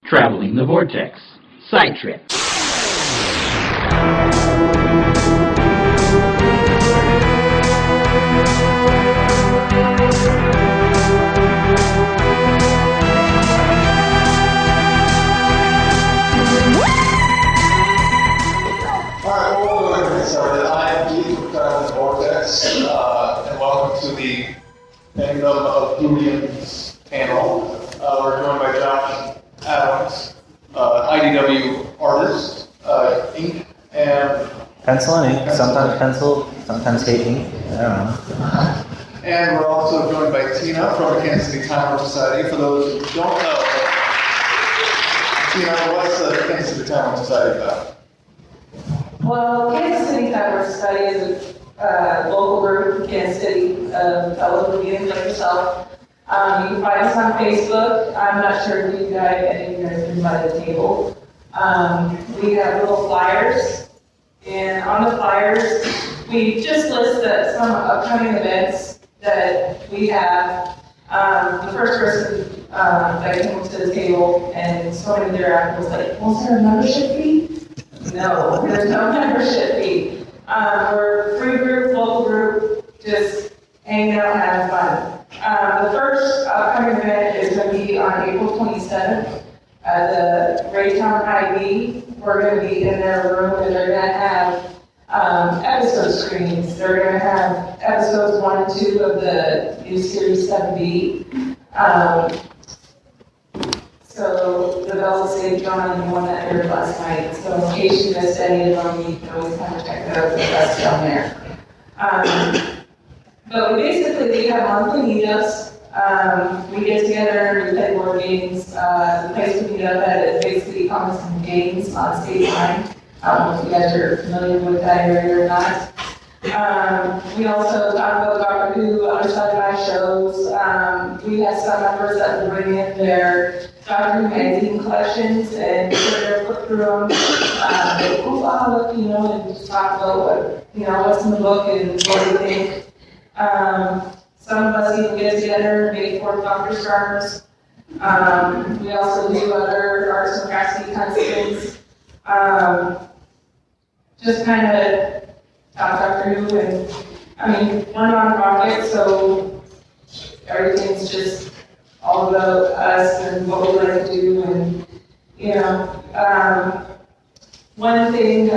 Traveling the Vortex. Side Trip. Alright, well, we're going to get started. I am Keith from Traveling the Vortex, and welcome to the Kingdom of Hooligans panel. We're joined by Josh Adams, IDW artist, ink, and pencil and ink, sometimes pencil, sometimes hate ink, I don't know. And we're also joined by Tina from the Kansas City Timer Society. For those who don't know, Tina, what's the Kansas City Timer Society about? Well, Kansas City Timer Society is a local group in Kansas City of fellow Hooligans like yourself. You can find us on Facebook. I'm not sure if any of you guys been by the table. We have little flyers, and on the flyers, we just list some upcoming events that we have. The first person that came to the table and so many thereafter was like, "Was there a membership fee?" No, there's no membership fee. We're a free group, local group, just hanging out and having fun. The first upcoming event is going to be on April 27th at the Raytown IB. We're going to be in their room, and they're going to have episode screenings. They're going to have episodes 1 and 2 of the new series 7B. So the Bells of St. John and the one that aired last night. So in case you missed any of them, you can always kind of check that out. That's down there. But we have monthly meetups. We get together, we play board games. The place we meet up at is basically Comics and Games on State Line. I don't know if you guys are familiar with that area or not. We also talk about Doctor Who, other sci-fi shows. We have some members that will bring in their Doctor Who magazine collections and flip through them. They look, and just talk about what's in the book and what we think. Some of us even get together and make for Doctor Stars. We also do other arts and crafts kinds of things. Just kind of talk Doctor Who, and we're non-profit, so everything's just all about us and what we like to do, and one thing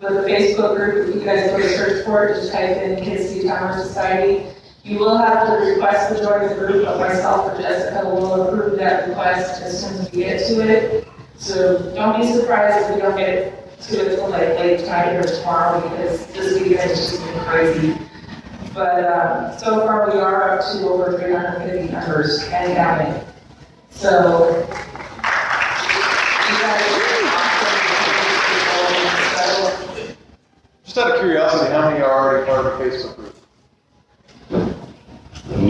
with the Facebook group, if you guys go to search for it, just type in Kansas City Timer Society. You will have to request to join the group, but myself or Jessica will approve that request as soon as we get to it. So don't be surprised if we don't get to it until like late tonight or tomorrow, because this weekend has just been crazy. But so far we are up to over 350 members and counting. So Just out of curiosity, how many are already part of the Facebook group?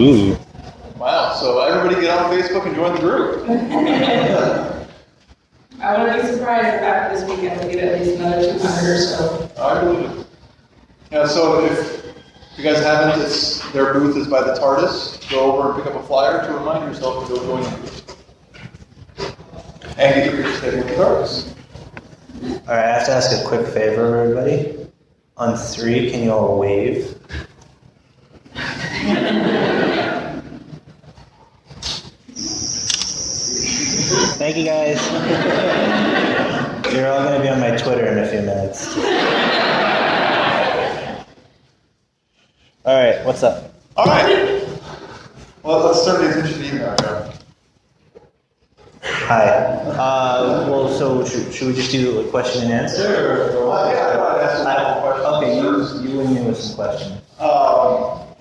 Ooh. Wow, so everybody get on Facebook and join the group. I wouldn't be surprised if after this weekend we get at least another 200 or so. I believe it. Yeah, so if you guys haven't, their booth is by the TARDIS. Go over and pick up a flyer to remind yourself to go join the group. And get your picture taken with the TARDIS. Alright, I have to ask a quick favor, everybody. On 3, can you all wave? Thank you, guys. You're all going to be on my Twitter in a few minutes. All right, what's up? All right. Well, let's turn the attention to you now, John. Hi. Well, so should we just do a question and answer? Yeah, I'd ask you a couple questions. Okay, you and me with some questions.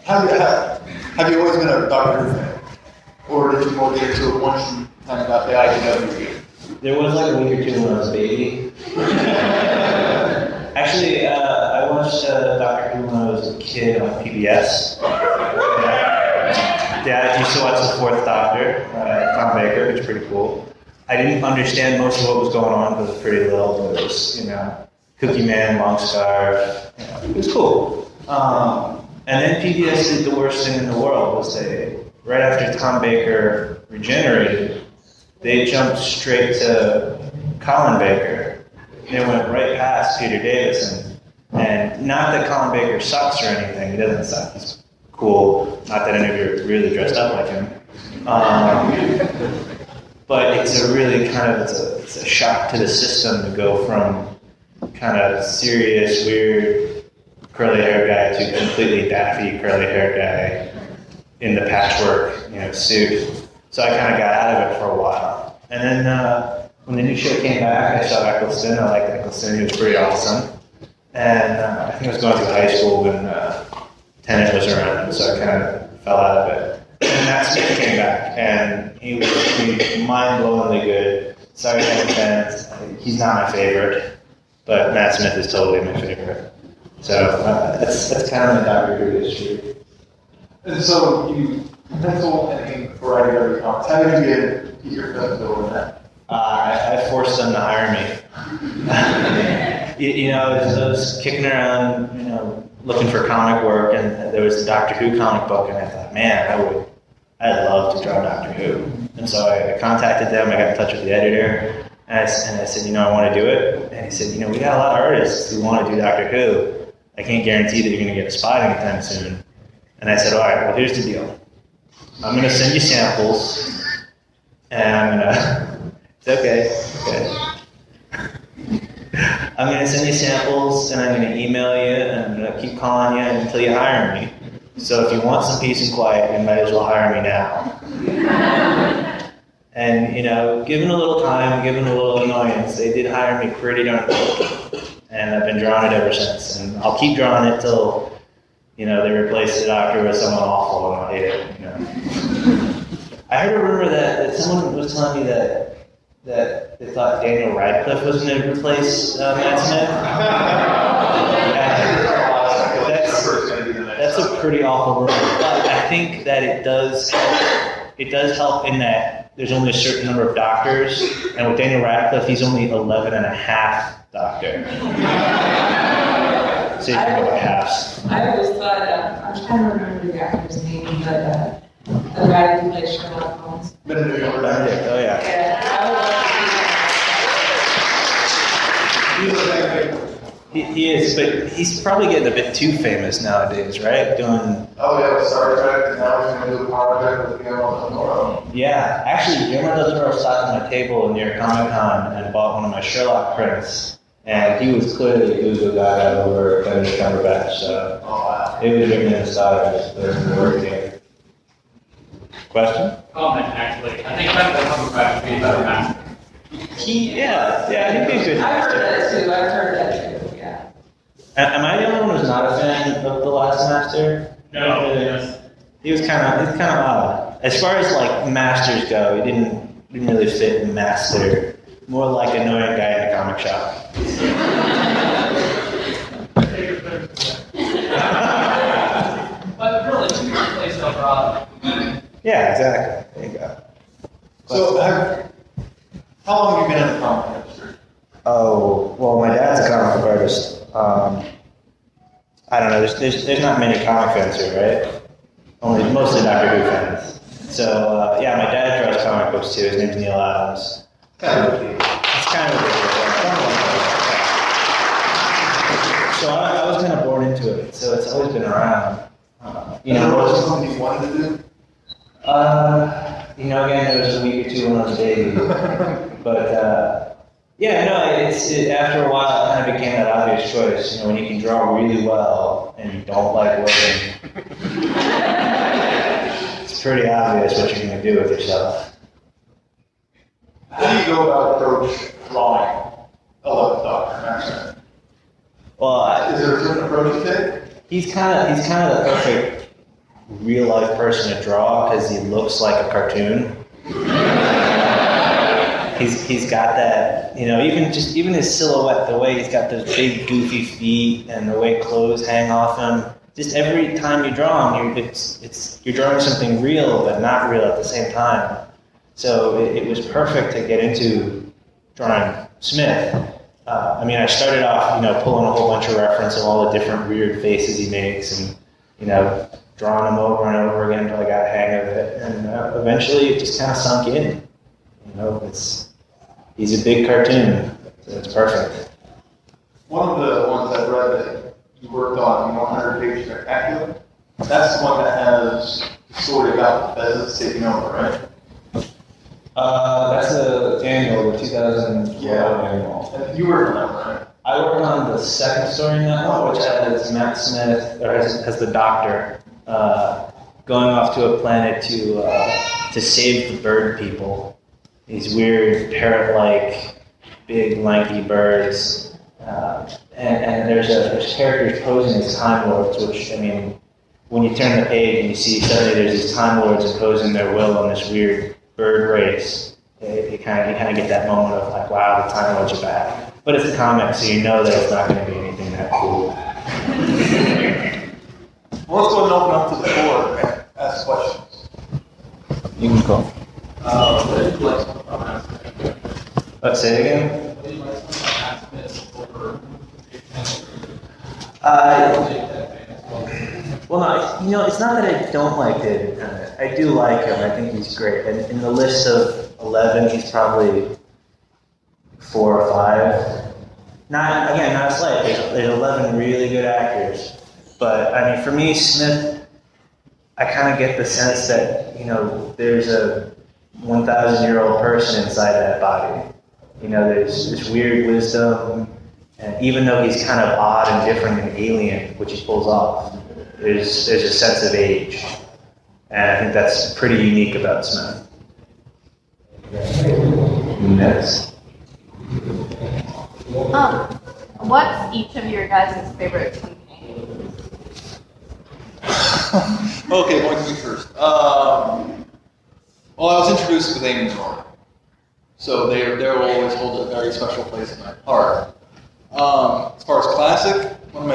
Have you always been a Doctor Who fan? Or did you more get into it once you kind of got the IDW gig? There was like a week or two when I was a baby. Actually, I watched Doctor Who when I was a kid on PBS. Dad used to watch the Fourth Doctor, Tom Baker, which is pretty cool. I didn't understand most of what was going on because I was pretty little, but it was, Cookie Man, Long Scarf, it was cool. And then PBS did the worst thing in the world, was right after Tom Baker regenerated, they jumped straight to Colin Baker. They went right past Peter Davison. And not that Colin Baker sucks or anything. He doesn't suck. He's cool. Not that any of you are really dressed up like him. But it's a really it's a shock to the system to go from kind of serious, weird, curly haired guy to completely daffy, curly haired guy in the patchwork, suit. So I kind of got out of it for a while. And then when the new show came back, I saw Eccleston. I liked Eccleston. He was pretty awesome. And I think I was going through high school when Tennant was around, so I kind of fell out of it. And Matt Smith came back, and he was mind-blowingly good. Sorry, fans, he's not my favorite, but Matt Smith is totally my favorite. So that's kind of my Doctor Who history. And so you pencil and ink variety of your comics. How did you get Peter Pencil in that? I forced them to hire me. I was kicking around, looking for comic work, and there was the Doctor Who comic book, and I thought, man, I'd love to draw Doctor Who. And so I contacted them. I got in touch with the editor, and I said, I want to do it. And he said, we got a lot of artists who want to do Doctor Who. I can't guarantee that you're going to get a spot anytime soon. And I said, all right, well, here's the deal. I'm going to send you samples, and I'm going to... It's okay. I'm going to send you samples, and I'm going to email you, and I'm going to keep calling you until you hire me. So if you want some peace and quiet, you might as well hire me now. And, given a little time, given a little annoyance, they did hire me pretty darn quick. And I've been drawing it ever since. And I'll keep drawing it till, they replace the Doctor with someone awful, and I'll hate it. I heard a rumor that someone was telling me that they thought Daniel Radcliffe was going to replace Matt Smith. That's a pretty awful rumor. But I think that it does help in that there's only a certain number of doctors, and with Daniel Radcliffe, he's only 11 and a half doctor. So you can go by halves. I always thought, I'm trying to remember the actor's name, but the guy who plays Sherlock Holmes. Benedict, oh yeah. He is, but he's probably getting a bit too famous nowadays, right? Doing. Oh yeah, with Star Trek, and now he's going to do a Power Trek with Guillermo del Toro. Yeah, actually, Guillermo del Toro stopped on my table near Comic-Con and bought one of my Sherlock prints, and he was clearly Uzo Gaga over Benedict Cumberbatch, so it was written in the style of the working. Question? Comment, actually. I think Benedict Cumberbatch would be a better master. Yeah, he'd be a good I've master. heard that too, yeah. Am I the only one who's not a fan of The Last Master? No, yes. He was kind of odd. As far as like masters go, he didn't really fit in master. More like annoying guy in a comic shop. But really, you can play so broad. Yeah, exactly. There you go. So, how long have you been in the comic industry? Oh, well, my dad's a comic book artist. I don't know. There's not many comic fans here, right? Mostly Doctor Who fans. So yeah, my dad draws comic books too. His name's Neil Adams. It's kind of ridiculous. So I was kind of born into it. So it's always been around. What was something you wanted to do? Again, there was a week or two when I was a baby. But after a while, it kind of became that obvious choice. When you can draw really well and you don't like working, it's pretty obvious what you're going to do with yourself. How do you go about approach drawing a 11th Doctor Master? Well, Is there a certain approach you take? he's kind of the perfect real life person to draw because he looks like a cartoon. He's got that, even his silhouette, the way he's got those big goofy feet and the way clothes hang off him. Just every time you draw him, you're drawing something real but not real at the same time. So it was perfect to get into drawing Smith. I started off, pulling a whole bunch of reference of all the different weird faces he makes and, drawing them over and over again until I got a hang of it. And eventually it just kind of sunk in. He's a big cartoon, so it's perfect. One of the ones I read that you worked on, 100-page spectacular, that's the one that has the story about the pheasants taking over, right? That's the annual, the 2012 annual. And you worked on that, right? I worked on the second story in that one, which has Matt Smith, or has the doctor going off to a planet to save the bird people. These weird parrot-like, big, lanky birds, and there's characters posing as Time Lords, which, I mean, when you turn the page and you see suddenly there's these Time Lords imposing their will on this weird bird race, you kind of get that moment of like, wow, the Time Lords are back. But it's a comic, so you know that it's not going to be anything that cool. Well, let's go and open up to the floor and ask questions. You can go. What did you like about Matt? Let's say it again. What did you like about Matt Smith over Well, no, it's not that I don't like David Tennant. I do like him. I think he's great. And in the list of 11, he's probably 4 or 5. Not a slight. There's 11 really good actors. But, I mean, for me, Smith, I kind of get the sense that, there's a 1,000-year-old person inside that body. There's this weird wisdom. And even though he's kind of odd and different and alien, which he pulls off, there's a sense of age. And I think that's pretty unique about Smith. Next. What's each of your guys' favorite campaign? Okay, going to me first. Well, I was introduced with Amy and Nora, so they will always hold a very special place in my heart. As far as classic, one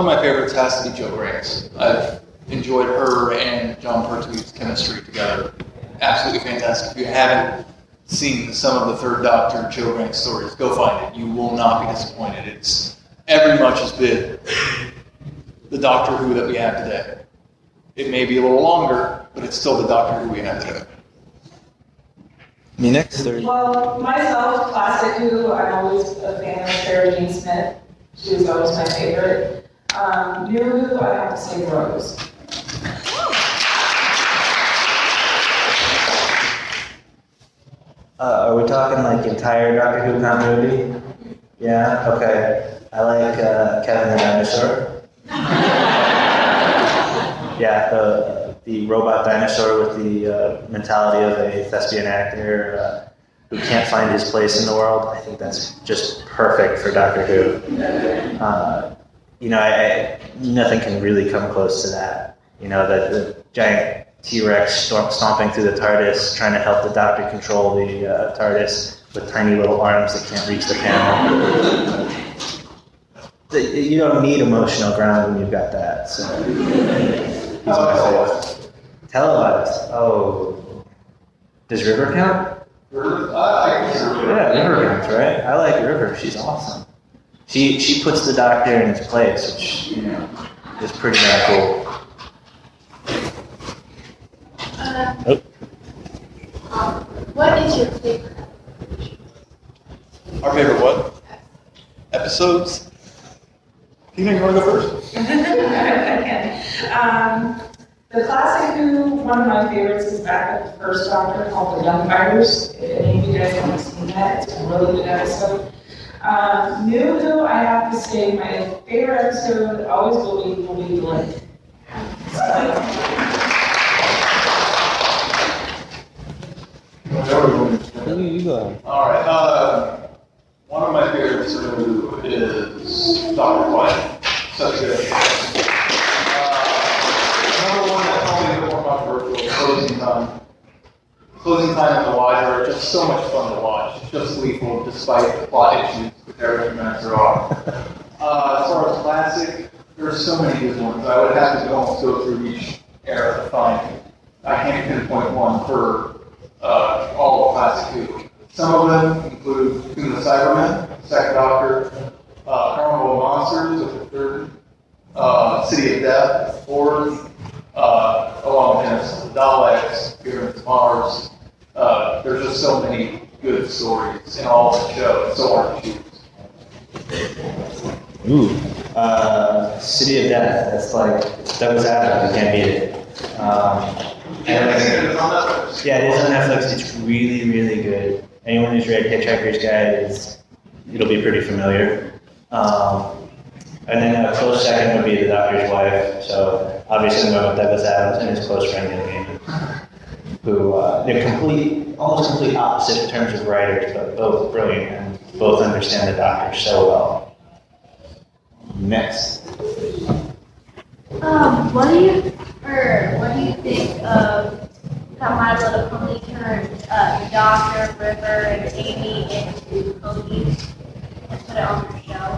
of my favorites has to be Jo Grant's. I've enjoyed her and John Pertwee's chemistry together. Absolutely fantastic. If you haven't seen some of the Third Doctor Jo Grant stories, go find it. You will not be disappointed. It's every much as big the Doctor Who that we have today. It may be a little longer, but it's still the Doctor Who we have today. Me next? Or? Well, myself, classic Who, I'm always a fan of Sarah Jane Smith. She was always my favorite. New Who, I have to say Rose. Are we talking like entire Doctor Who continuity? Yeah, okay. I like Kevin the Dinosaur. Yeah, the robot dinosaur with the mentality of a thespian actor who can't find his place in the world. I think that's just perfect for Doctor Who. Nothing can really come close to that. The giant T-Rex stomping through the TARDIS, trying to help the Doctor control the TARDIS with tiny little arms that can't reach the panel. You don't need emotional ground when you've got that. So he's my favorite. Televised. Oh, does River count? River? I consider River. Yeah, River counts, right? I like River. She's awesome. She puts the Doctor in his place, which is pretty darn cool. What is your favorite? Our favorite what? Episodes? You want to go first? The classic Who, one of my favorites is back at the first Doctor called The Young Fighters. If any of you guys haven't seen that, it's a really good episode. New Who, I have to say, my favorite episode always will be Blink. You go. All right. One of my favorites is Dr. Quiet. Such a good episode. Another one that's probably a bit more controversial, Closing Time. Closing Time in the Library, just so much fun to watch. It's just lethal despite the plot issues with everything that throw off. As far as classic, there are so many good ones. I would have to almost go through each era to find. I can't pinpoint one for all of classic Who. Some of them include Coon the Cybermen, Second Doctor, Carnival of Monsters, the third, City of Death, the fourth, along with the Daleks, Pyramids of Mars, just so many good stories in all the show. It's so hard to choose. Ooh, City of Death. That's like Douglas Adams. You can't beat it. It's on Netflix. Yeah, it is on Netflix. It's really, really good. Anyone who's read Hitchhiker's Guide it'll be pretty familiar. And then a close second would be The Doctor's Wife. So obviously, we know Douglas Adams and his close friend Neil Gaiman, who they're almost complete opposite in terms of writers, but both brilliant and both understand the Doctor so well. Next. What do you think of how My Little Pony turned the Doctor, River, and Amy into ponies and put it on their show?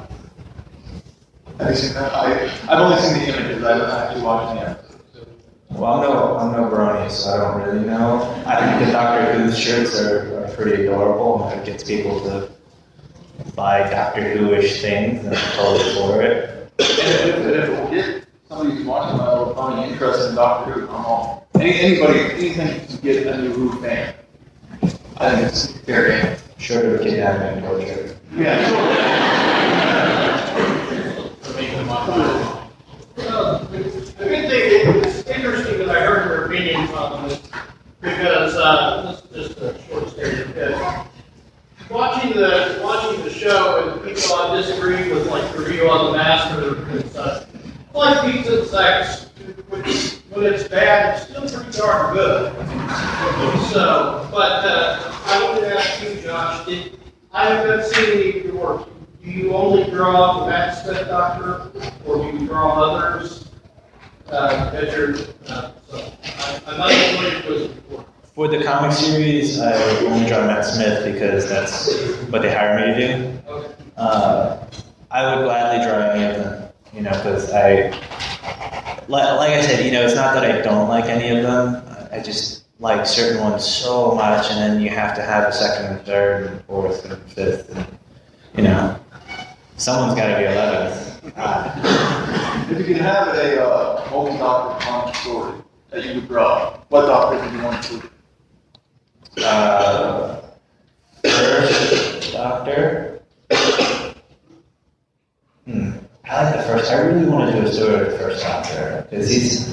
Have you seen that? I've only seen the images. I haven't actually watched the episodes. Well, I'm no brony, so I don't really know. I think the Doctor Who shirts are pretty adorable, and it gets people to buy Doctor Who-ish things, and I'm totally for it. And if it will get somebody who's watching My Little Pony interested in Doctor Who, I'm all. Anything to get a new Who fan. I think it's fair game. Short of kidnapping and torture. Yeah. The good thing, it's interesting that I heard your opinions on this, because, this is just a short story, because watching the show and people I disagree with, like the review on The Master and such, like Pizza and Sex, which, when it's bad, it's still pretty darn good. So, but I wanted to ask you, Josh, I haven't seen any of your work. Do you only draw the Matt Smith Doctor, or do you draw others? As your, so I'm not familiar with before. For the comic series, I only draw Matt Smith because that's what they hire me to do. Okay. I would gladly draw any of them, because like I said, it's not that I don't like any of them. I just like certain ones so much, and then you have to have a second and third and fourth and fifth, and someone's got to be 11th. If you could have a multi-doctor comic story that you would draw, what doctor would you want to? First Doctor. I like the first. I really want to do a story of the First Doctor because he's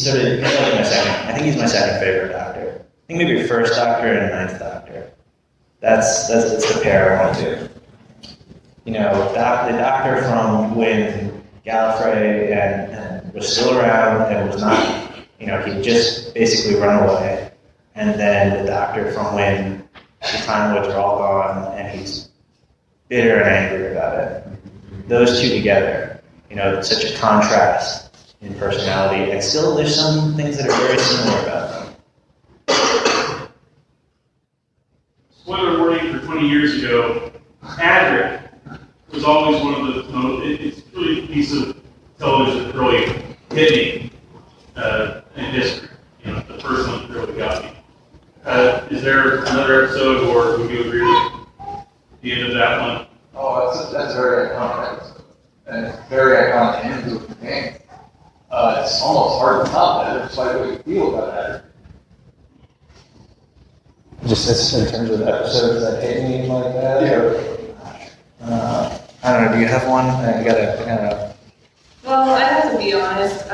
sort of he's like my second. I think he's my second favorite Doctor. I think maybe First Doctor and Ninth Doctor. That's the pair I want to do. The Doctor from when Gallifrey and was still around and was not, he just basically run away. And then the Doctor from when the Time Lords are all gone and he's bitter and angry about it. Those two together, such a contrast in personality, and still there's some things that are very similar about them. Spoiler warning for 20 years ago, Adric was always one of the most, it's really a piece of television that really hit me in history. The first one that really got me. Is there another episode, or would you agree with the end of that one? Oh, that's very iconic. And it's very iconic end to the game. It's almost hard to top that. It's like what you feel about that. Just in terms of episodes that hit me like that? Yeah. I don't know, do you have one? I gotta. Well, I have to be honest,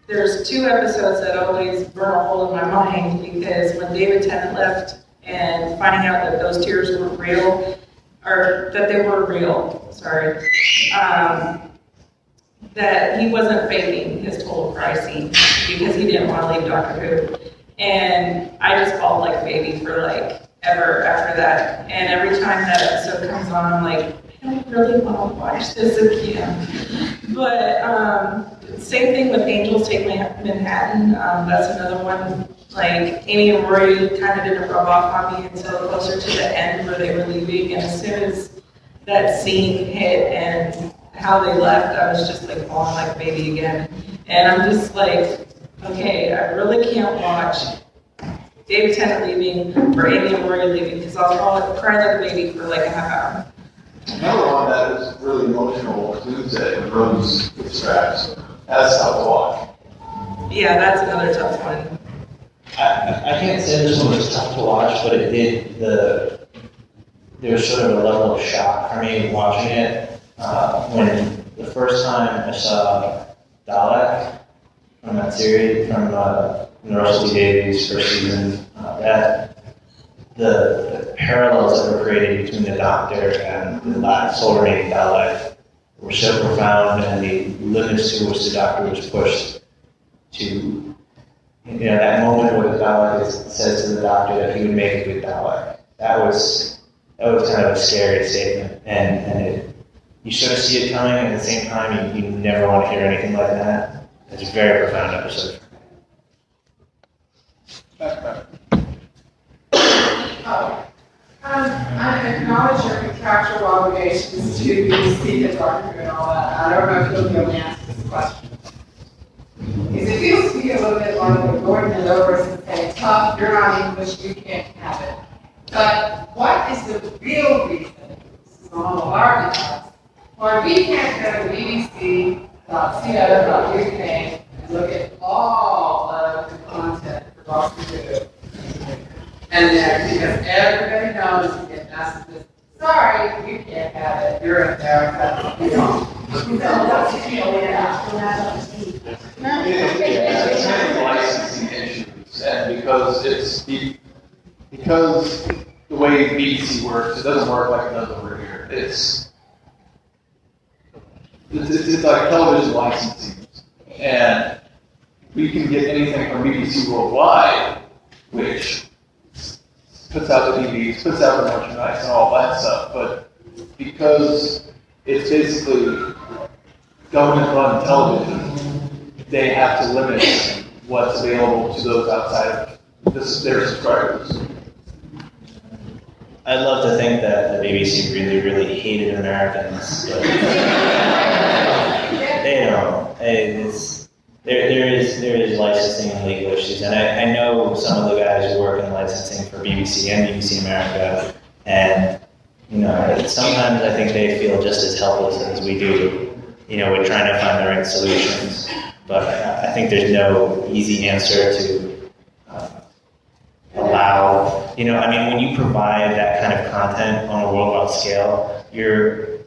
there's two episodes that always burn a hole in my mind because when David Tennant left and finding out that those tears weren't real, or that they were real, that he wasn't faking his total crisis because he didn't want to leave Doctor Who. And I just bawled like a baby for ever after that. And every time that episode comes on, I'm like, I don't really want to watch this again. But same thing with Angels Take Manhattan. That's another one. Amy and Rory kind of didn't rub off on me until closer to the end where they were leaving. And as soon as that scene hit and how they left, I was just bawling like a baby again. And I'm just okay, I really can't watch David Tennant leaving or Amy and Rory leaving because I'll cry like a baby for a half hour. Another one that is really emotional was Tuesday when Rose gets trapped. That's tough to watch. Yeah, that's another tough one. I can't say this one was tough to watch, but there was sort of a level of shock for me watching it when the first time I saw Dalek from that series, from Russell T Davies' first season, that the parallels that were created between the Doctor and the last soul remaining Dalek were so profound, and the limits to which the Doctor was pushed to, that moment where the Dalek says to the Doctor that he would make a good Dalek. That was kind of a scary statement, and you sort of see it coming, and at the same time, you never want to hear anything like that. It's a very profound episode. I acknowledge your contractual obligations to BBC and Doctor and all that. I don't know if you'll be able to answer this question. Because it feels to me a little bit like they're going it over and saying, tough, you're not English, you can't have it. But what is the real reason, this is all alarming us, why we can't go to bbc.co.uk and look at all of the content for Doctor Who? And then, because everybody knows you get messages, sorry, you can't have it, you're in America, you don't. So that's the deal, yeah. It's kind of licensing issues, and because the way BBC works, it doesn't work like it does over here. It's like television licensing, and we can get anything from BBC Worldwide, which puts out the DVDs, puts out the merchandise and all that stuff, but because it's basically government-run television, they have to limit what's available to those outside of their subscribers. I'd love to think that the BBC really, really hated Americans, but they don't. There is licensing and legal issues, and I know some of the guys who work in licensing for BBC and BBC America, and sometimes I think they feel just as helpless as we do. We're trying to find the right solutions, but I think there's no easy answer to allow. When you provide that kind of content on a worldwide scale, you're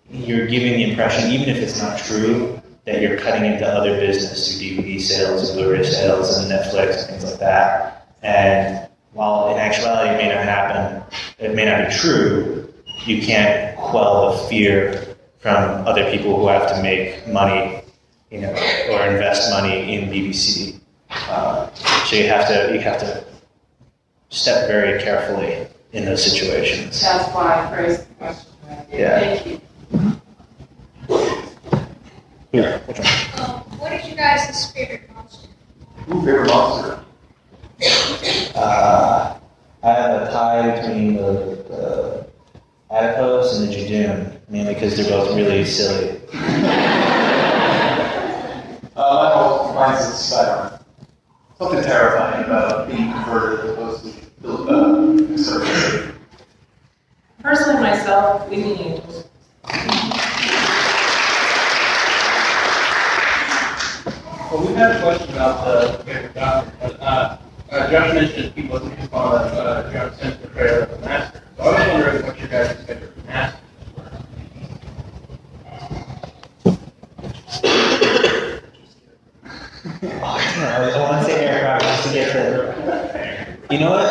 giving the impression, even if it's not true, that you're cutting into other business through DVD sales and Blu-ray sales and Netflix and things like that. And while in actuality it may not happen, it may not be true, you can't quell the fear from other people who have to make money, or invest money in BBC. So you have to step very carefully in those situations. That's why I phrased the question. Yeah. Thank you. Yeah. Which one? What is your guys' favorite monster? Ooh, favorite monster? I have a tie between the Adipose and the Judoon, mainly because they're both really silly. Mine's a Spider-Man. Something terrifying about being converted as opposed to conservative. Personally, myself, Leading Angels. Well, we've had a question about the favorite Doctor, but Josh mentioned people looking upon John Simm's portrayal of the Master. So I was wondering what your guys' favorite Masters were. I want to say Eric Roberts to get to. You know what?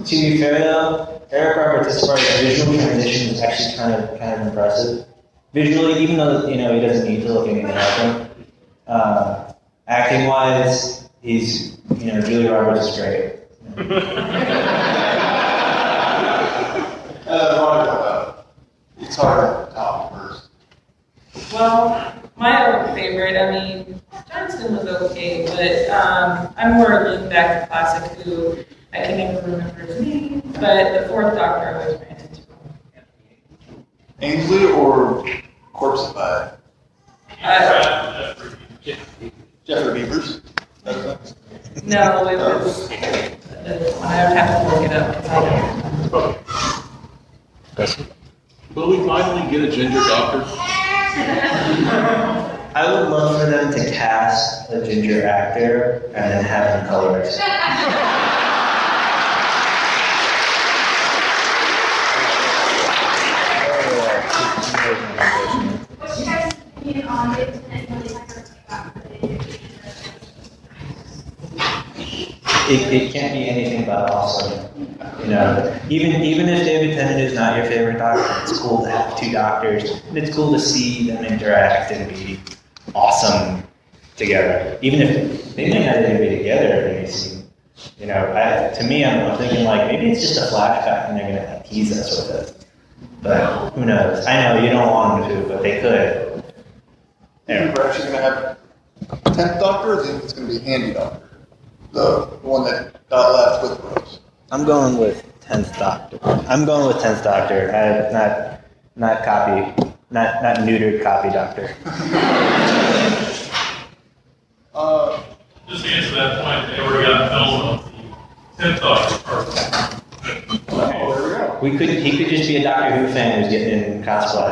To be fair though, Eric Roberts, as far as visual transition, is actually kind of impressive. Visually, even though he doesn't need to look anything like him. Acting wise, he's Julia Roberts is great. It's hard to top first. Well, my own favorite, Johnston was okay, but I'm more looking back to classic Who. I can never remember his name, but the fourth Doctor I always ran into. Ainsley or Corpseified? Jeffrey Beavers? No, it was. I would have to look it up. 'Cause I don't. Will we finally get a ginger doctor? I would love for them to cast a ginger actor and then have them colorize. What's your guys' opinion on the internet really about It can't be anything but awesome. You know, even if David Tennant is not your favorite doctor, it's cool to have two doctors, and it's cool to see them interact and be awesome together. Even if they may not even be together in any scene. You know, to me, I'm thinking like maybe it's just a flashback and they're gonna tease us with it. But who knows? I know you don't want them to, but they could. You think we're actually going to have 10th Doctor, or do you think it's going to be Handy Doctor? The one that got left with Rose. I'm going with 10th Doctor. I'm going with 10th Doctor. Not copy, not neutered copy Doctor. Just to answer that point, they already got film of the 10th Doctor part. Oh, there we go. He could just be a Doctor Who fan who's getting in cosplay.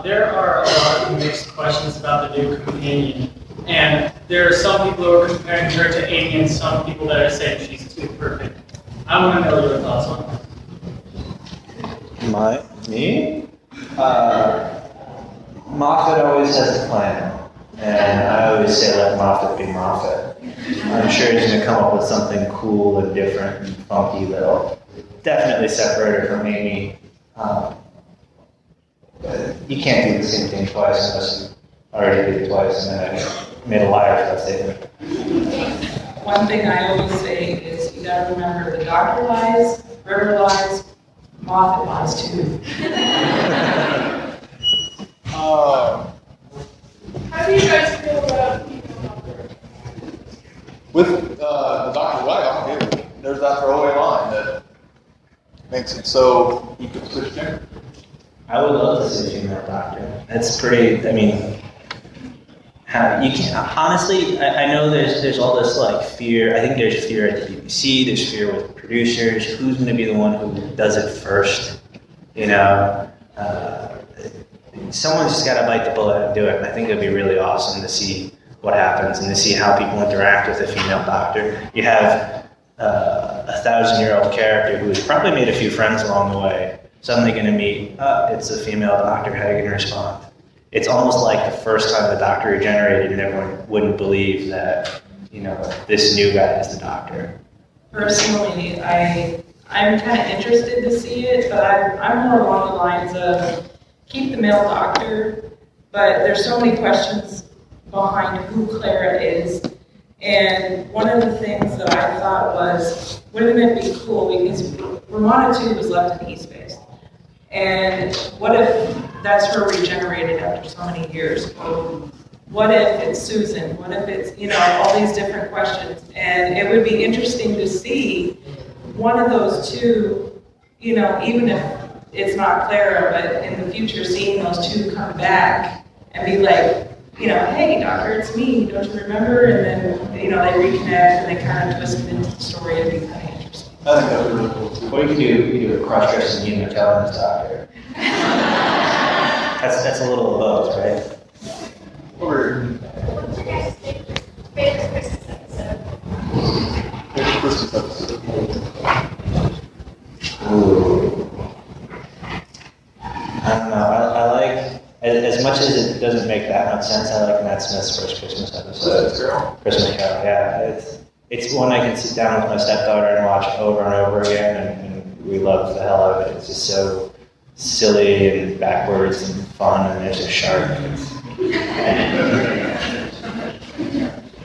There are a lot of mixed questions about the new companion, and there are some people who are comparing her to Amy, and some people that are saying she's too perfect. I want to know your thoughts on that. Me? Moffat always has a plan, and I always say let Moffat be Moffat. I'm sure he's going to come up with something cool and different and funky that'll definitely separate her from Amy. But you can't do the same thing twice unless you already did it twice, and then I made a liar for that statement. One thing I always say is you gotta remember the doctor lies, River lies, Moffat lies too. How do you guys feel about female doctor? With the Dr. White, I'm okay with it. There's that throwaway line that makes it so you could switch gender. I would love to see a female doctor. That's pretty, I mean, you can't, honestly, I know there's all this like fear. I think there's fear at the BBC, there's fear with producers. Who's going to be the one who does it first? You know, someone's just got to bite the bullet and do it. And I think it'd be really awesome to see what happens and to see how people interact with a female doctor. You have a 1,000-year-old character who's probably made a few friends along the way. Suddenly going to meet, it's a female doctor, how are you going to respond? It's almost like the first time the doctor regenerated and everyone wouldn't believe that, you know, this new guy is the doctor. Personally, I'm kind of interested to see it, but I'm more along the lines of keep the male doctor, but there's so many questions behind who Clara is. And one of the things that I thought was, wouldn't it be cool, because Romana 2 was left in E-Space. And what if that's her regenerated after so many years? What if it's Susan? What if it's, you know, all these different questions? And it would be interesting to see one of those two, you know, even if it's not Clara, but in the future, seeing those two come back and be like, you know, hey, doctor, it's me, don't you remember? And then, you know, they reconnect and they kind of twist it into the story. It'd be kind of interesting. I think that would be really cool too. What you can do a cross-dressing Ian McKellen as doctor. That's a little of both, right? Over What's your guys' favorite Christmas episode? here, Christmas episode. Ooh. I don't know. I like, as much as it doesn't make that much sense, I like Matt Smith's first Christmas episode. That's Carol. Christmas Carol, yeah. It's one I can sit down with my stepdaughter and watch over and over again, and we love the hell out of it. It's just so silly and backwards and fun, and there's a shark.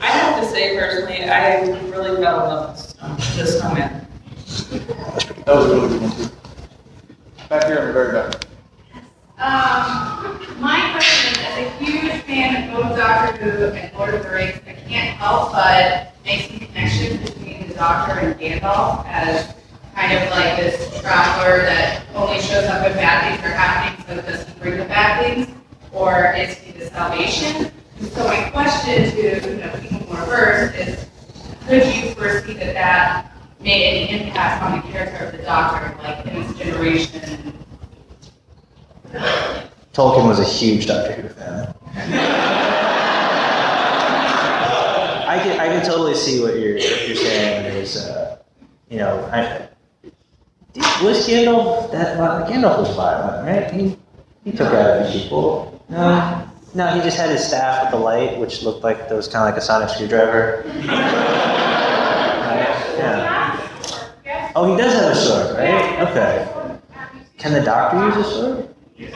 I have to say personally, I really fell in love with the snowman. That was a really good one too. Back here in the very back. My question is, as a huge fan of both Doctor Who and Lord of the Rings, I can't help but make some connections between the Doctor and Gandalf as kind of like this traveler that only shows up when bad things are happening, so does he bring the bad things, or is he the salvation? And so my question to people more versed is, could you foresee that made any impact on the character of the Doctor, like in this generation? Tolkien was a huge Doctor Who fan. I can totally see what you're saying. There's, was Gandalf that violent? Gandalf was violent, right? He took out a few people. No, he just had his staff with the light, which looked like it was kind of like a sonic screwdriver. Right? Yeah. Oh, he does have a sword, right? Okay. Can the Doctor use a sword? Yeah,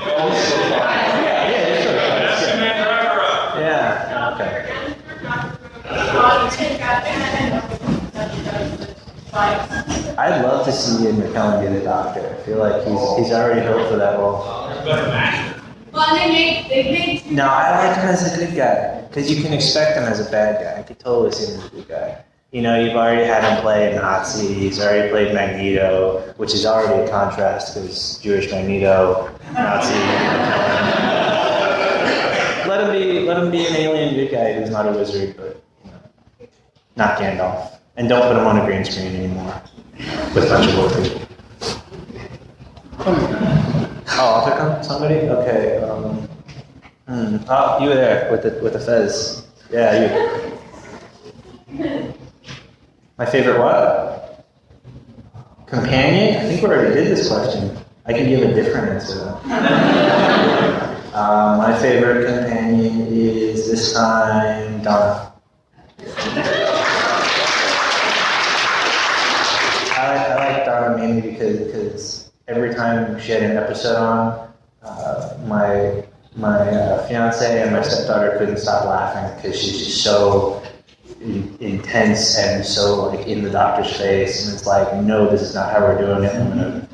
okay. I'd love to see Ian McKellen be the Doctor. I feel like he's already built for that role. Well, they make No, I like him as a good guy, because you can expect him as a bad guy. I could totally see him as a good guy. You've already had him play a Nazi, he's already played Magneto, which is already a contrast, because Jewish Magneto, Nazi. Let him be an alien good guy who's not a wizard, but not Gandalf. And don't put him on a green screen anymore with a bunch of old people. Oh, I'll pick on somebody? Okay. Oh, you were there with the fez. Yeah, you. My favorite what? Companion? I think we already did this question. I can give a different answer though. My favorite companion is this time Donna. I like Donna mainly because every time she had an episode on, my fiance and my stepdaughter couldn't stop laughing because she's just so intense and so like in the Doctor's face, and it's like, no, this is not how we're doing it. I'm gonna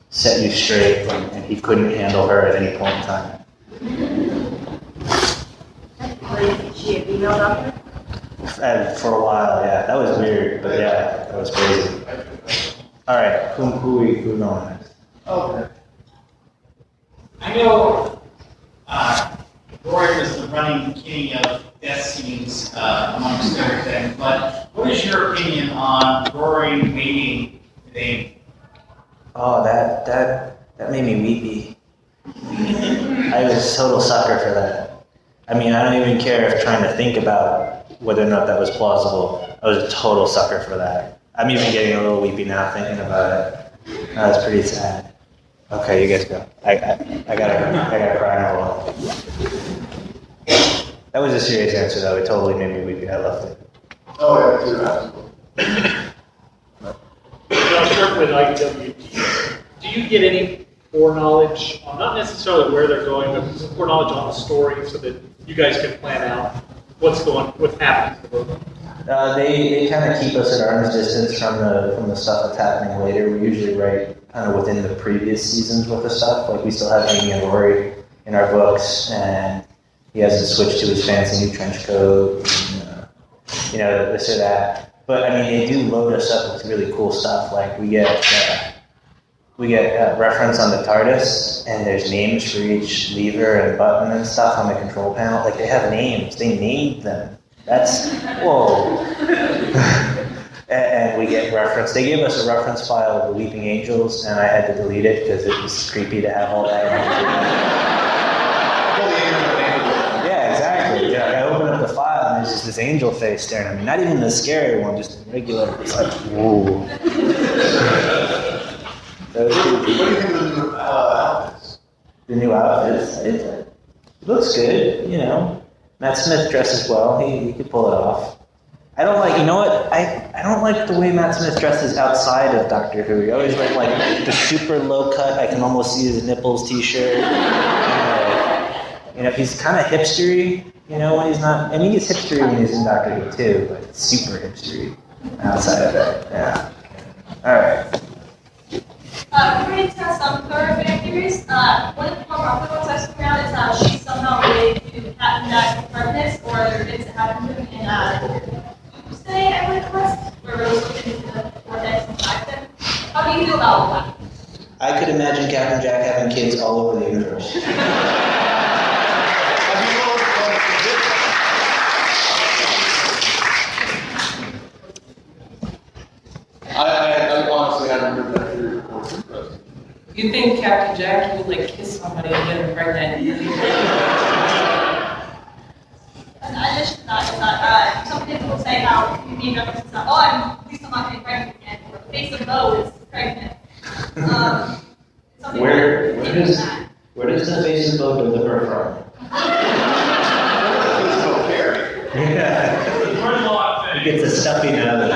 set you straight, and he couldn't handle her at any point in time. Is she a female doctor? And for a while, yeah, that was weird, but yeah, that was crazy. All right, who going next? Okay. I know Roy was the running king of death scenes amongst everything, but what is your opinion on Rory meeting Dave? Oh, that made me weepy. I was a total sucker for that. I mean, I don't even care if trying to think about whether or not that was plausible. I was a total sucker for that. I'm even getting a little weepy now thinking about it. That was pretty sad. Okay, you guys go. I gotta cry in a while. That was a serious answer though. It totally made me weepy. I loved it. Oh, yeah, too, absolutely. I'll start with IWT. Do you get any foreknowledge on not necessarily where they're going, but foreknowledge on the story so that you guys can plan out what's happening to the book? They kind of keep us at arm's distance from the stuff that's happening later. We usually write kind of within the previous seasons with the stuff. Like we still have Amy and Rory in our books, and he hasn't switched to his fancy new trench coat, and, this or that. But I mean, they do load us up with really cool stuff. Like we get reference on the TARDIS, and there's names for each lever and button and stuff on the control panel. Like they have names. They named them. That's, whoa. And we get reference. They gave us a reference file of the Weeping Angels, and I had to delete it because it was creepy to have all that. Yeah, exactly. Yeah, I opened up the file, and there's just this angel face staring at me. Not even the scary one, just a regular. It's like, whoa. That was creepy. What do you think of the new outfits? The new outfits? It looks good, Matt Smith dresses well. He could pull it off. I don't like, I don't like the way Matt Smith dresses outside of Doctor Who. He always wears like the super low cut, I can almost see his nipples t-shirt. He's kind of hipstery, when he's not, I mean, he's hipstery when he's in Doctor Who too, but it's super hipstery outside of it. Yeah. All right. According to some thoroughfare theories, one of the more popular ones I've seen around is she's somehow related to Captain Jack's pregnancy, or there are events that happened to him in Tuesday, I believe it was, where Rose looked into the vortex inside them. How do you feel about all that? I could imagine Captain Jack having kids all over the universe. I You think Captain Jackie would like kiss somebody and get them pregnant? And I mentioned that is that some people say how you need references that, oh, at least I'm not getting pregnant again, or the face of Mo is pregnant. Where does the face of Bo deliver from? Yeah. He gets a stuffy nose.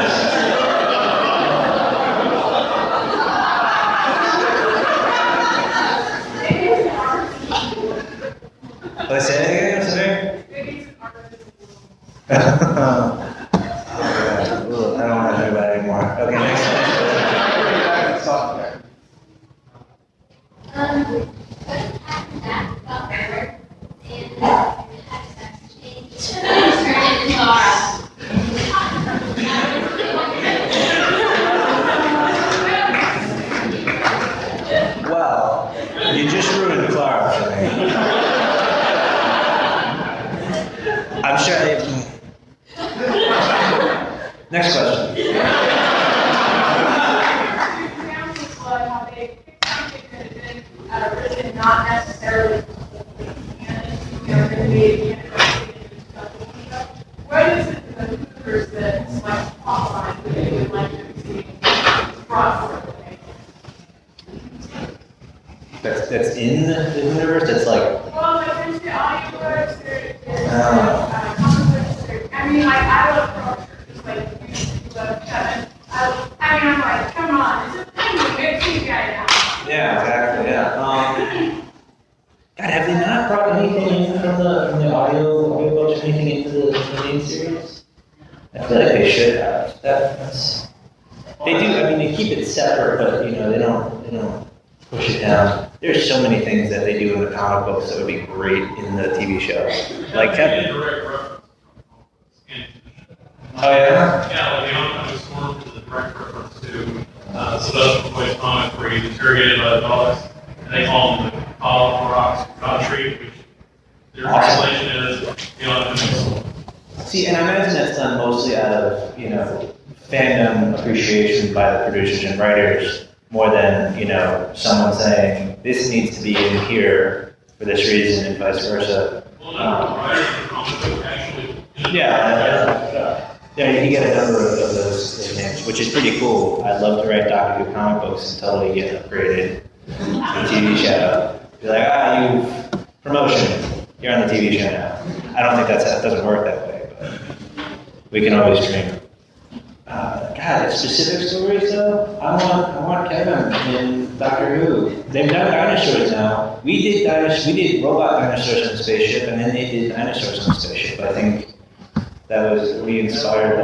Let's say it again, I don't want to think about it anymore. Okay, next question. Well, you just ruined Clara for me. I'm sure. Next question. Not necessarily what is it for the Cougars that's like qualifying that they would like to see brought forth? That's in the universe. That's like. Well, like there's the audiobooks, there's comic books, I mean, like I love culture, just like you love Kevin. I mean, I'm like, come on, it's a thing, we're two guys now. Yeah, exactly. Yeah. God, have they not brought anything in from the audiobooks or anything into the main series? I feel like they should have. They do. I mean, they keep it separate, but they don't push it down. There's so many things that they do in the comic books that would be great in the TV show. Like Kevin. Oh yeah. Yeah, like the oncoming storm is a direct reference to Sylvester McCoy's comic where he's interrogated by the dogs, and they call him the Call Rocks God Tree, which their translation is the oncoming storm. See, and I imagine that's done mostly out of fandom appreciation by the producers and writers, more than someone saying this needs to be in here for this reason and vice versa. Well, no, writers of the comic book actually. Yeah, you get a number of those names, which is pretty cool. I'd love to write Doctor Who comic books until they get upgraded to the TV show. Be like, promotion, you're on the TV show now. I don't think that doesn't work that way, but we can always dream. God, specific stories though. I want Kevin in Doctor Who. They've done dinosaurs now. We did robot dinosaurs on the spaceship, and then they did dinosaurs on the spaceship. I think that was re-inspired.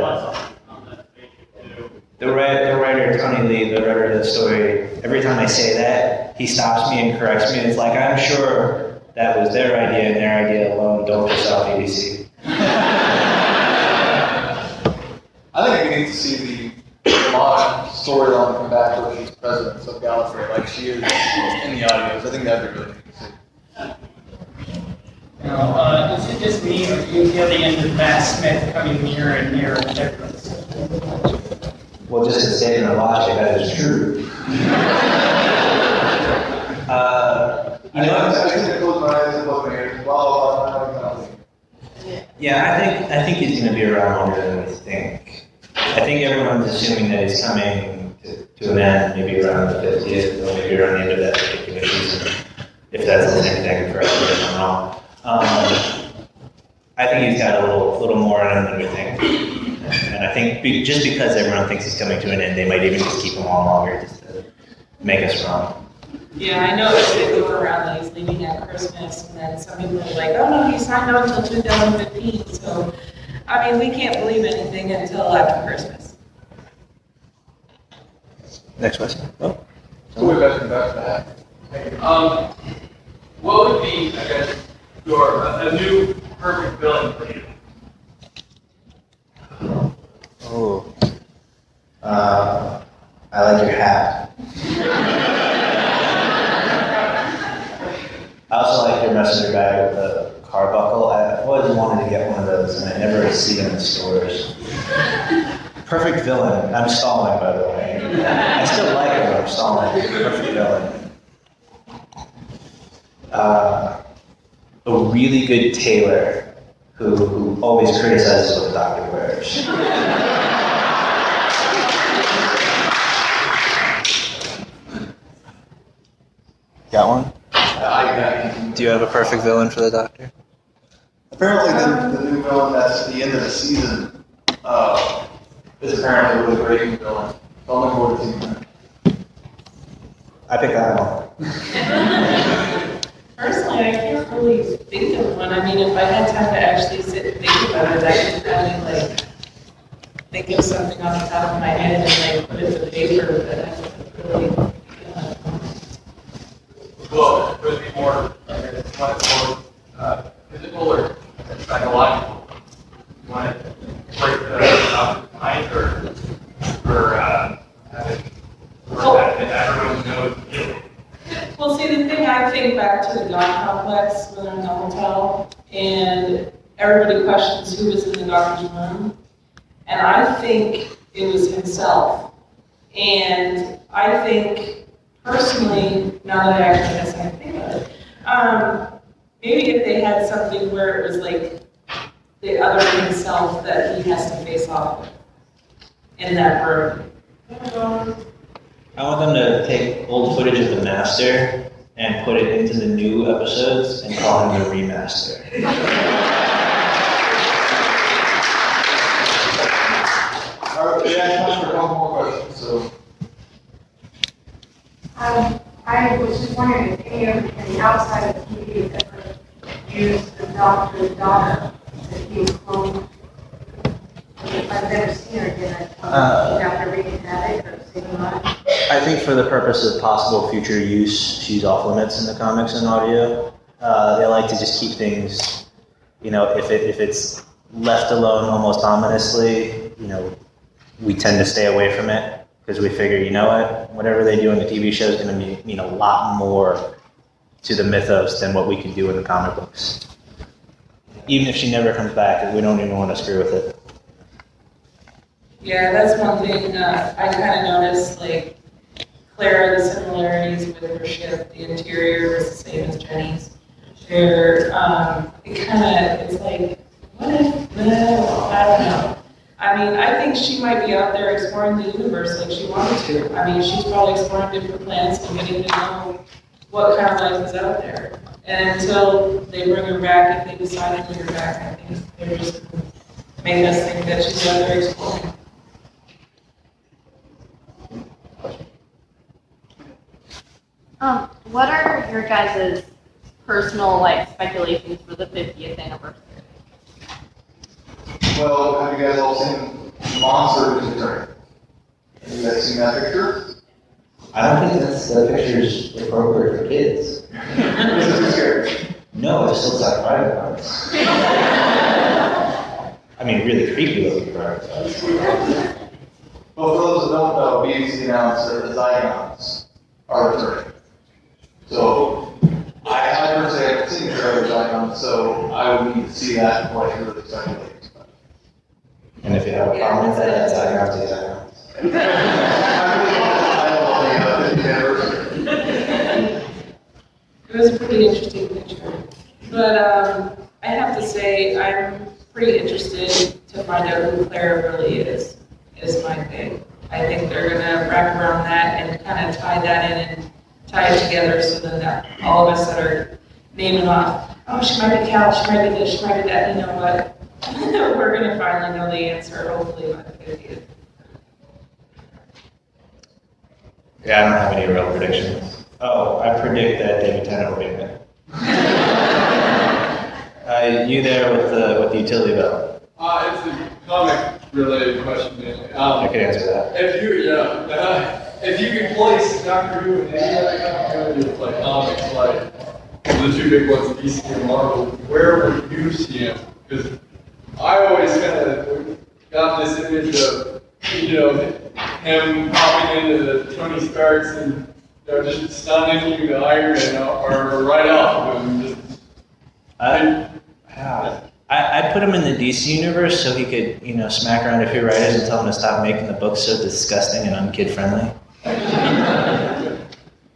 The writer Tony Lee, the writer of the story. Every time I say that, he stops me and corrects me. It's like I'm sure that was their idea and their idea alone. Don't piss off ABC. I think we need to see the storyline come back where she's president of Gallifrey, like she is in the audios. I think that'd be really neat to see. Is it just me, or do you feel the end of Matt Smith coming nearer and nearer to difference? Well, just a statement of logic, that is true. I think I close my eyes and look my ears. Blah, blah, blah. Yeah, I think he's going to be around longer than we think. I think everyone's assuming that he's coming to an end, maybe around the 50th, or maybe around the end of that particular season, if that's the same thing for us, if I'm wrong. I think he's got a little more in him than we think. And I think just because everyone thinks he's coming to an end, they might even just keep him on longer just to make us wrong. Yeah, I know it's been going around that he's leaving at Christmas, and then some people are like, oh no, he signed on until 2015, so, I mean, we can't believe anything until after Christmas. Next question. Oh. So we're back to that. What would be, I guess, a new perfect villain for you? Oh. I like your hat. I also like your messenger bag with the car buckle. I've always wanted to get one of those, and I never see them in stores. Perfect villain. I'm stalling, by the way. I still like it, but I'm stalling. Perfect villain. a really good tailor who always criticizes what the doctor wears. Got one? Do you have a perfect villain for the doctor? Apparently, the new villain that's at the end of the season is apparently a really great new villain. So I'm looking forward to seeing that. I picked that one. Personally, I can't really think of one. I mean, if I had time to actually sit and think about it, I could probably like think of something off the top of my head and like put it to paper, but I don't really. Well, would it be more, physical or psychological? You want it to break the mind or have it work that everyone knows? Well, see, the thing, I think back to the God complex when I'm in the hotel, and everybody questions who was in the doctor's room, and I think it was himself. And I think, personally, now that I actually have something to think about it, maybe if they had something where it was like the other himself that he has to face off with in that room. I want them to take old footage of the master and put it into the new episodes and call him the remaster. All right, yeah, time for a couple more questions. So, I was just wondering if any of the outside of TV has ever used the doctor's daughter that he was cloned. I've never seen her again. After reading that or seeing that. I think for the purpose of possible future use, she's off limits in the comics and audio. They like to just keep things, if it's left alone almost ominously, we tend to stay away from it because we figure, whatever they do in the TV show is going to mean a lot more to the mythos than what we can do in the comic books. Even if she never comes back, we don't even want to screw with it. Yeah, that's one thing I kind of noticed, like, Clara, the similarities with her ship, the interior was the same as Jenny's. It's like, what if, I don't know. I mean, I think she might be out there exploring the universe like she wanted to. I mean, she's probably exploring different planets and getting to know what kind of life is out there. And until they bring her back, if they decide to bring her back, I think they're just making us think that she's out there exploring. What are your guys' personal speculations for the 50th anniversary? well, have you guys all seen Monster Return? Have you guys seen that picture? I don't think that picture's appropriate for kids. Is it too scary? No, it just looks like private parts. I mean, really creepy looking private parts. Well, for those who don't know, BBC announced that the Zygons are returning. So, I personally haven't seen the trailer of Zygons, so I would need to see that before I can really speculate. And if you have a problem with that, that's Zygons to Zygons. It was a pretty interesting picture. But I have to say, I'm pretty interested to find out who Clara really is my thing. I think they're going to wrap around that and kind of tie that in and tie it together so that all of us that are naming off, oh, she might be Cal, she might be this, she might be that, you know what? We're going to finally know the answer, hopefully by the 50th. Yeah, I don't have any real predictions. Oh, I predict that David Tennant will be in it. You there with the utility belt? It's a comic-related question, mainly. I can answer that. If you could place Doctor Who in any other comics, like the two big ones, DC and Marvel, where would you see him? Because I always kind of got this image of, him popping into the Tony Starks and just stunning you to Iron Man or right off of him. I'd put him in the DC universe so he could, smack around a few writers and tell them to stop making the books so disgusting and unkid friendly.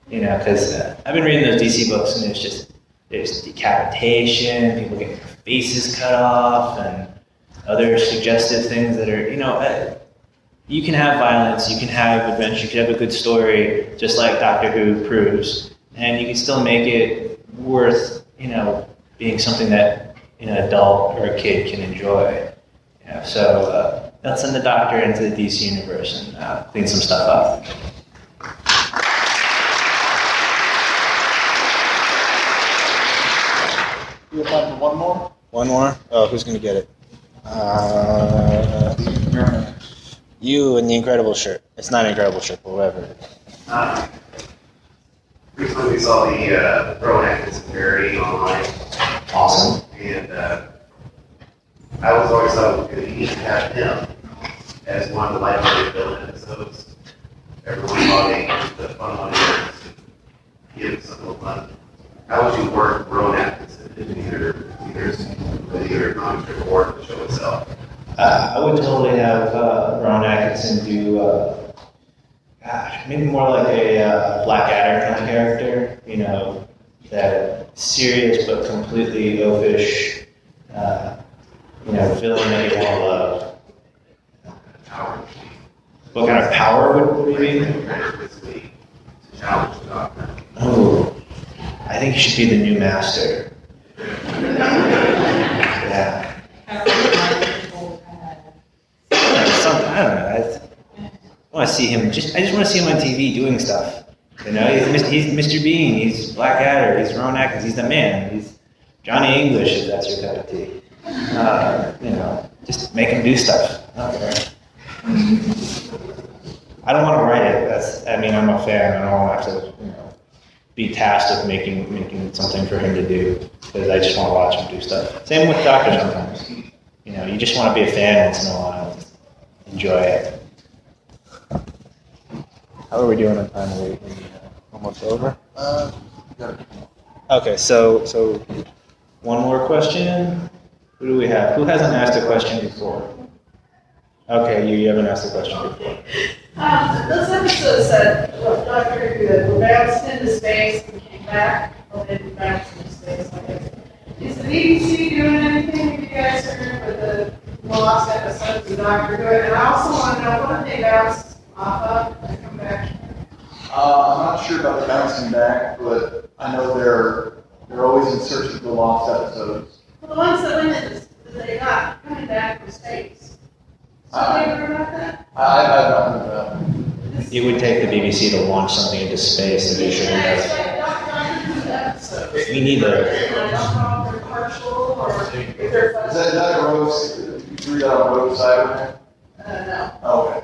Because I've been reading those DC books and it's just there's decapitation, people getting their faces cut off, and other suggestive things that are, you can have violence, you can have adventure, you can have a good story, just like Doctor Who proves, and you can still make it worth, being something that an adult or a kid can enjoy. So let's send the Doctor into the DC universe and clean some stuff up. You have time for one more? One more? Oh, who's gonna get it? You and the Incredible shirt. It's not an Incredible shirt, but whatever. Recently we saw the Rowan Atkinson parody online. Awesome. And I was always thought it would be easy to have him as one of the lighthearted villain episodes. Everyone thought he was the fun one here to give something fun. How would you work Rowan Atkinson in either comic strip or the show itself? I would totally have Ron Atkinson do, maybe more like a Blackadder kind of character, that serious but completely oafish, villain that you want to love. What kind of power would we be? Oh, I think he should be the new master. Yeah. Something, I don't know. I want to see him. I just want to see him on TV doing stuff. He's Mr. Bean. He's Blackadder. He's Ron Atkins. He's the man. He's Johnny English, if that's your cup of tea. Just make him do stuff. Okay. I don't want to write it. I'm a fan. I don't have to, be tasked with making something for him to do, because I just want to watch him do stuff. Same with Doctor sometimes. You just want to be a fan once in a while. Just enjoy it. How are we doing on time? Are we almost over? Okay, so one more question. Who do we have? Who hasn't asked a question before? Okay, you haven't asked a question before. This episode said, Dr. Who bounced into space and came back, or didn't bounce into space, I guess. Is the BBC doing anything, have you guys heard, with the lost episodes of Dr. Who? And I also want to know, what did they bounce off of and come back? I'm not sure about the bouncing back, but I know they're always in search of the lost episodes. Well, the ones that went in, that they got coming back from space. So they heard about that? I've not heard about that. It would take the BBC to launch something into space that they shouldn't have. We need I don't know if they're partial or if they're Is that a rogue? You threw that on a rogue side? no. Oh, okay.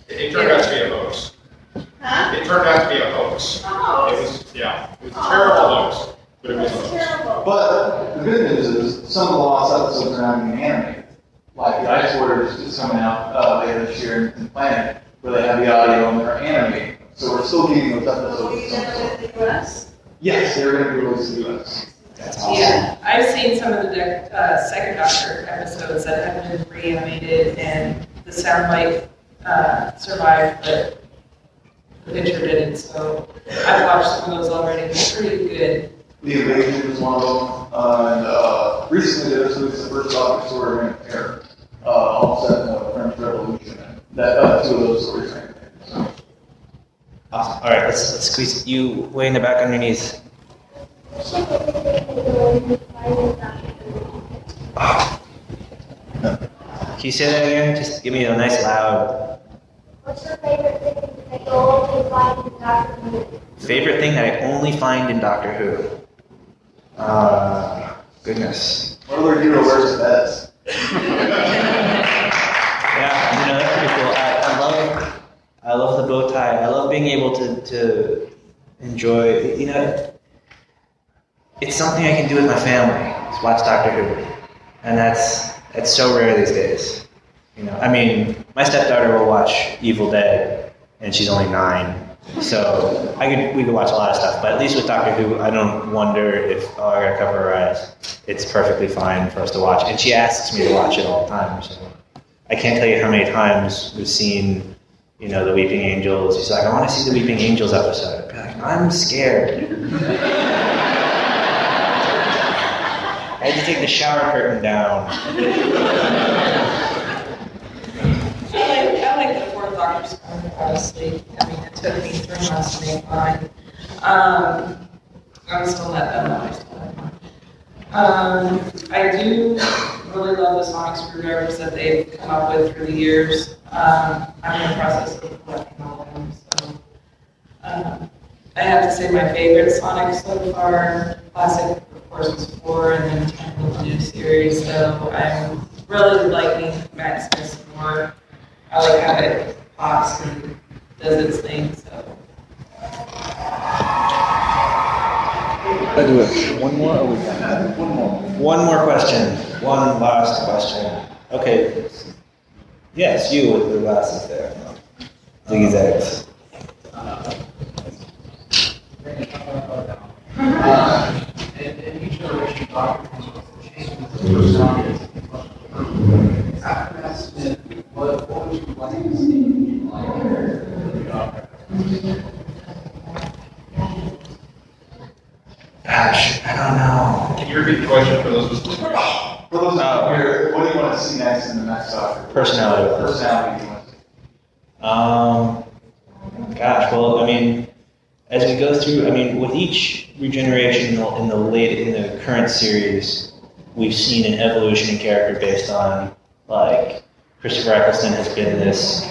It turned out to be a hoax. Huh? It turned out to be a hoax. Oh. It was a terrible hoax, but it was a hoax. Terrible. But the good news is some of the lost episodes are now being animated. Like the Ice Warriors is coming out later this year in Planet, where they have the audio and they're animating. So we're still getting those episodes. Will you get them in the US? Yes, they're going to be released in the US. That's awesome. Yeah, I've seen some of the second Doctor episodes that have been reanimated, and the soundbite survived, but the picture didn't. So I've watched some of those already. It's pretty good. The Invasion is one of them. And recently they just released the first Doctor story in Air, all set in the French Revolution. That two of those stories are in there. So. Awesome. All right, let's squeeze you way in the back underneath. Oh. Can you say that again? Just give me a nice loud. What's your favorite thing that you only find in Doctor Who? Favorite thing that I only find in Doctor Who? Goodness. What other hero wears the best? Yeah, that's pretty cool. I love the bow tie. I love being able to enjoy, it's something I can do with my family. Is watch Doctor Who. And that's so rare these days. My stepdaughter will watch Evil Dead, and she's only 9. So we could watch a lot of stuff, but at least with Doctor Who, I don't wonder if I gotta cover her eyes. It's perfectly fine for us to watch, and she asks me to watch it all the time. So I can't tell you how many times we've seen, the Weeping Angels. She's like, I want to see the Weeping Angels episode. I'd be like, I'm scared. take the shower curtain down. I like the fourth doctor's one, honestly. I mean, it took me 3 months to make mine. I'm still not done, I still have mine. I do really love the sonic screwdrivers that they've come up with through the years. I'm in the process of collecting all of them, so. I have to say my favorite sonic so far, classic, of course, was 4, and then 10 with the new series, so I'm really liking Matt Smith's more. I like how it pops and does its thing, so. I do it. One more? Or one more. One more question. One last question. Okay. Yes, you with the glasses there. Zigzags. In each generation, doctor comes with a change in the personality. After Matt Smith, what would you like to see Gosh, I don't know. Can you repeat the question for those? For those out here, what do you want to see next in the next doctor? Personality. Personality you want to see. Gosh, well, I mean, as we go through, I mean, with each regeneration in the current series, we've seen an evolution in character based on, like, Christopher Eccleston has been this,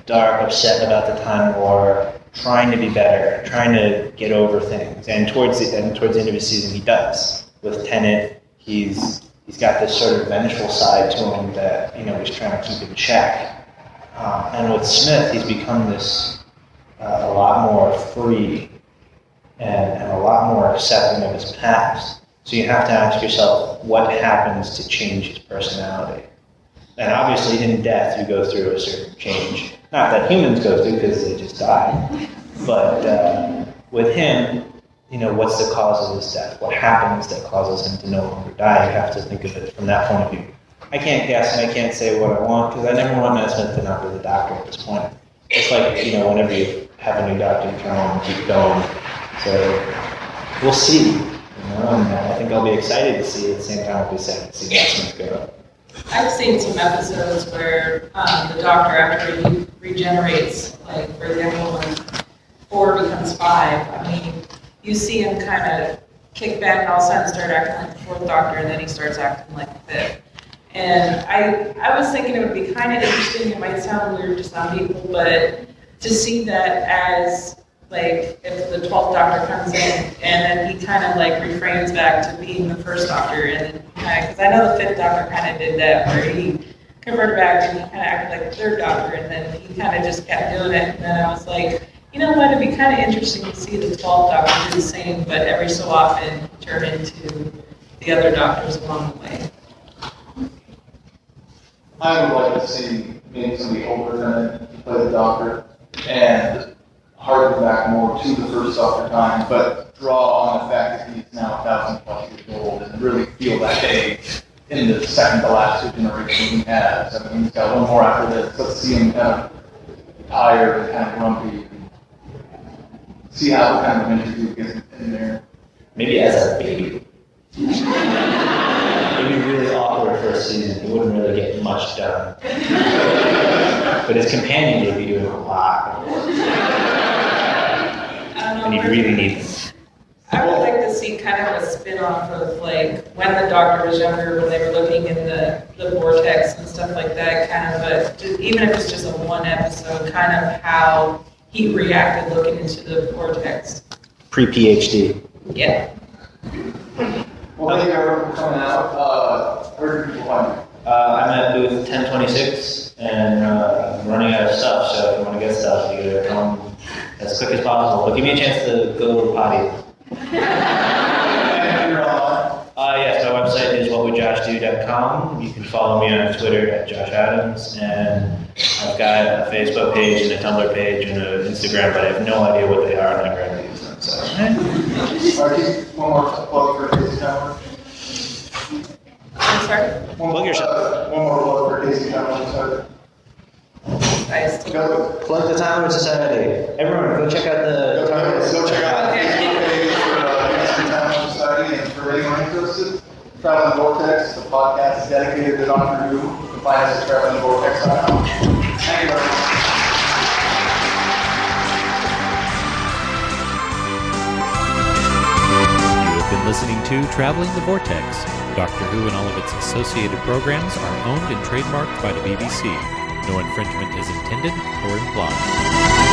dark, upset about the Time War, trying to be better, trying to get over things, and towards the end of his season, he does. With Tennant, he's got this sort of vengeful side to him that he's trying to keep in check. And with Smith, he's become this a lot more free and a lot more accepting of his past. So you have to ask yourself, what happens to change his personality? And obviously, in death, you go through a certain change. Not that humans go through, because they just die. But with him, what's the cause of his death? What happens that causes him to no longer die? You have to think of it from that point of view. I can't guess and I can't say what I want, because I never want Matt Smith to not be the doctor at this point. It's like, whenever you have a new doctor, you come on and keep going. So we'll see. And I think I'll be excited to see it at the same time I'll be sad to see Matt Smith go. I've seen some episodes where the doctor, after he regenerates, like, for example, when 4 becomes 5, I mean, you see him kind of kick back and all of a sudden start acting like the 4th doctor, and then he starts acting like the 5th. And I was thinking it would be kind of interesting, it might sound weird to some people, but to see that as, like, if the 12th doctor comes in and then he kind of like reframes back to being the 1st doctor, and then because I know the 5th doctor kind of did that where he converted back and he kind of acted like the 3rd doctor, and then he kind of just kept doing it. And then I was like, you know what, it'd be kind of interesting to see the 12th doctor do the same, but every so often turn into the other doctors along the way. I would like to see maybe somebody older than him play the doctor and harken back more to the 1st doctor time, but draw on the fact that he's now 1,000+ years old and really feel that age in the second to last generation he has. I mean, he's got one more after this. Let's see him kind of tired and kind of grumpy. See how kind of interview gets in there. Maybe as a baby. It'd be really awkward for a season. He wouldn't really get much done. But his companion would be doing a lot. And he'd really need them. I would like to see kind of a spin-off of, like, when the doctor was younger, when they were looking in the Vortex and stuff like that, kind of even if it's just a 1 episode, kind of how he reacted looking into the Vortex. Pre-PhD. Yeah. Well, thank you everyone for coming out. Where do people find you? I'm at booth 1026, and I'm running out of stuff, so if you want to get stuff, you gotta come as quick as possible. But give me a chance to go potty. Yes, my website is whatwouldjoshdo.com. You can follow me on Twitter at Josh Adams, and I've got a Facebook page and a Tumblr page and an Instagram, but I have no idea what they are, and I'm never going to use them. So. One more plug for Casey Tower. I'm sorry? Plug yourself. One more plug for Casey Tower. Plug the Timer Society. Everyone, go check out the Timer Society. Go check out the Facebook page for Casey Tower Society, and for anyone interested, Traveling Vortex, the podcast dedicated to Doctor Who. You can find us at travelingvortex.com. Thank you very much. You have been listening to Traveling the Vortex. Doctor Who and all of its associated programs are owned and trademarked by the BBC. No infringement is intended or implied.